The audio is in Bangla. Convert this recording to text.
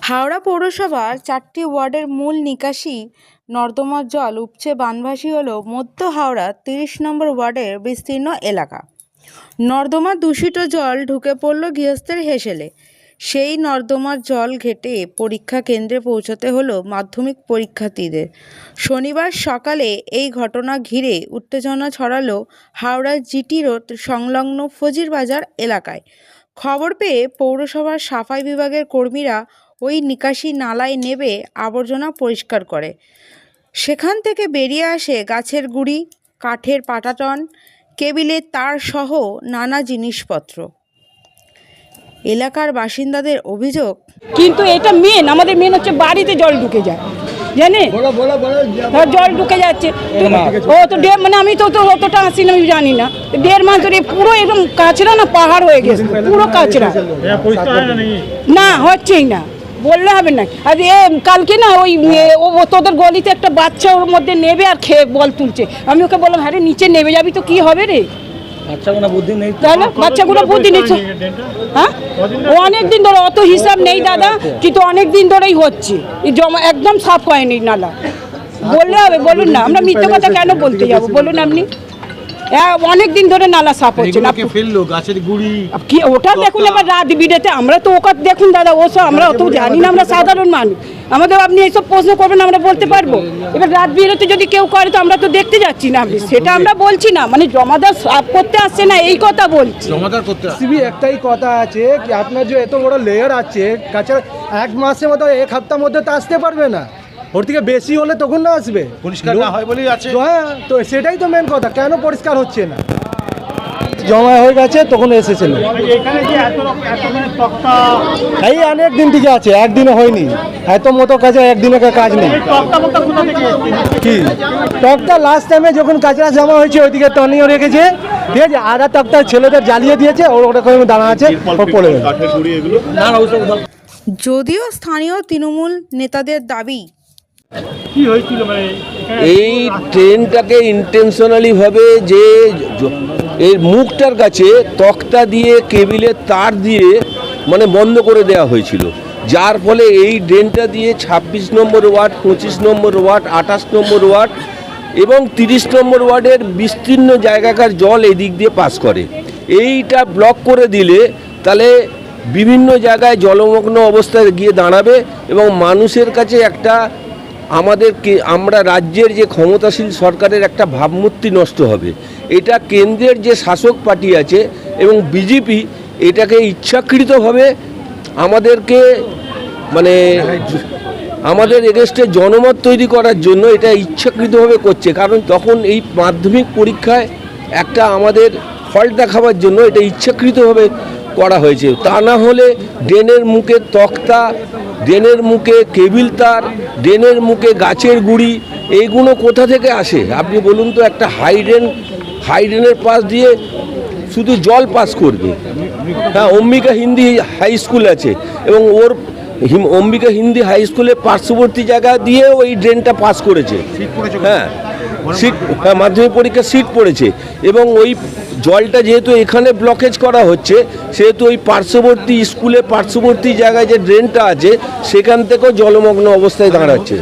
হাওড়া পৌরসভার 4টি ওয়ার্ডের মূল নিকাশি নর্দমার জল উপচে বানভাসী হল মধ্য হাওড়া 30 নম্বর ওয়ার্ডের বিস্তীর্ণ এলাকা। নর্দমার দূষিত জল ঢুকে পড়ল গৃহস্থের হেসেলে। সেই নর্দমার জল ঘেঁটে পরীক্ষা কেন্দ্রে পৌঁছতে হলো মাধ্যমিক পরীক্ষার্থীদের। শনিবার সকালে এই ঘটনা ঘিরে উত্তেজনা ছড়ালো হাওড়া জিটি রোড সংলগ্ন ফজিরবাজার এলাকায়। খবর পেয়ে পৌরসভার সাফাই বিভাগের কর্মীরা ওই নিকাশি নালায় নেমে আবর্জনা পরিষ্কার করে। সেখান থেকে বেরিয়ে আসে গাছের গুঁড়ি, কাঠের পাটাতন, কেবিলের তার সহ নানা জিনিসপত্র। এলাকার বাসিন্দাদের অভিযোগ, কিন্তু এটা আমাদের মেন হচ্ছে বাড়িতে জল ঢুকে যায়, জানে জল ঢুকে যাচ্ছে। ও তো মানে আমি তো অতটা আসি না, আমি জানি না। 1.5 মাস ধরে পুরো একদম কাঁচরা না পাহাড় হয়ে গেছে, পুরো কাঁচরা, না হচ্ছেই না, বললে হবে না। আর কালকে না ওই তোদের গলিতে একটা বাচ্চা ওর মধ্যে নেবে আর খেয়ে বল তুলছে। আমি ওকে বললাম, হ্যাঁ রে নিচে নেবে যাবি তো কি হবে রে, বাচ্চাগুলো বুদ্ধি নিচ্ছে। হ্যাঁ অনেকদিন ধরে, অত হিসাব নেই দাদা, কিন্তু অনেক দিন ধরেই হচ্ছে, জমা একদম সাফ হয়নি নালা। বললে হবে, বলুন না, আমরা মিথ্যে কথা কেন বলতে যাবো বলুন আপনি। অনেক দিন ধরে নালা সাফ হচ্ছে না। কি ওটা দেখুন, এবার রাত বিরেতে আমরা তো ওটা দেখুন দাদা, ওসব আমরা অত জানি না, আমরা সাধারণ মানুষ, আমাদের আপনি এইসব প্রশ্ন করবেন আমরা বলতে পারবো। এবার রাত বিরেতে যদি কেউ করে তো আমরা তো দেখতে যাচ্ছি না, আপনি সেটা আমরা বলছি না, মানে জমাদার সাফ করতে আসছে না এই কথা বলছি। জমাদার করতে একটাই কথা আছে কি আপনার যে এত বড় লেয়ার আছে কাছে, 1 মাসের মতো 1 সপ্তাহের মধ্যে তো আসতে পারবে না, ওর থেকে বেশি হলে তখন না আসবে, পরিষ্কার না হয় বলেই আছে। হ্যাঁ, তো সেটাই তো মেন কথা, কেন পরিষ্কার হচ্ছে না, জমা হয়ে গেছে তখন এসেছিল। এই অনেক দিন থেকে আছে, একদিনও হয়নি, এত মতো কাজে একদিনের কাজ নেই। কি টকটা লাস্ট টাইমে যখন কাজরা জমা হয়েছে ওইদিকে টনিও রেখেছে, ঠিক আছে, আধা টকটা ছেলেদের জ্বালিয়ে দিয়েছে, ওটা করে দাঁড়া আছে, পড়ে গেছে। যদিও স্থানীয় তৃণমূল নেতাদের দাবি, এই ট্রেনটাকে ইন্টেনশনালি ভাবে যে এর মুখটার কাছে তক্তা দিয়ে কেবিলের তার দিয়ে মানে বন্ধ করে দেওয়া হয়েছিল, যার ফলে এই ড্রেনটা দিয়ে 26 নম্বর ওয়ার্ড, 25 নম্বর ওয়ার্ড, 28 নম্বর ওয়ার্ড এবং 30 নম্বর ওয়ার্ডের বিস্তীর্ণ জায়গাকার জল এই দিক দিয়ে পাস করে। এইটা ব্লক করে দিলে তাহলে বিভিন্ন জায়গায় জলমগ্ন অবস্থায় গিয়ে দাঁড়াবে এবং মানুষের কাছে একটা আমরা রাজ্যের যে ক্ষমতাশীল সরকারের একটা ভাবমূর্তি নষ্ট হবে। এটা কেন্দ্রের যে শাসক পার্টি আছে এবং বিজেপি এটাকে ইচ্ছাকৃতভাবে আমাদেরকে মানে আমাদের এগেস্টে জনমত তৈরি করার জন্য এটা ইচ্ছাকৃতভাবে করছে, কারণ তখন এই মাধ্যমিক পরীক্ষায় একটা আমাদের ফল্ট দেখাবার জন্য এটা ইচ্ছাকৃতভাবে করা হয়েছে। তা না হলে ড্রেনের মুখে তক্তা, ড্রেনের মুখে কেবিল তার, ড্রেনের মুখে গাছের গুঁড়ি, এইগুলো কোথা থেকে আসে আপনি বলুন তো? একটা হাইড্রেনের পাশ দিয়ে শুধু জল পাস করবে। হ্যাঁ, অম্বিকা হিন্দি হাই স্কুল আছে এবং ওর অম্বিকা হিন্দি হাই স্কুলের পার্শ্ববর্তী জায়গা দিয়ে ওই ড্রেনটা পাস করেছে। হ্যাঁ, সিট, হ্যাঁ, মাধ্যমিক পরীক্ষার সিট পড়েছে এবং ওই জলটা যেহেতু এখানে ব্লকেজ করা হচ্ছে সেহেতু ওই পার্শ্ববর্তী স্কুলে পার্শ্ববর্তী জায়গায় যে ড্রেনটা আছে সেখান থেকেও জলমগ্ন অবস্থায় দাঁড়াচ্ছে।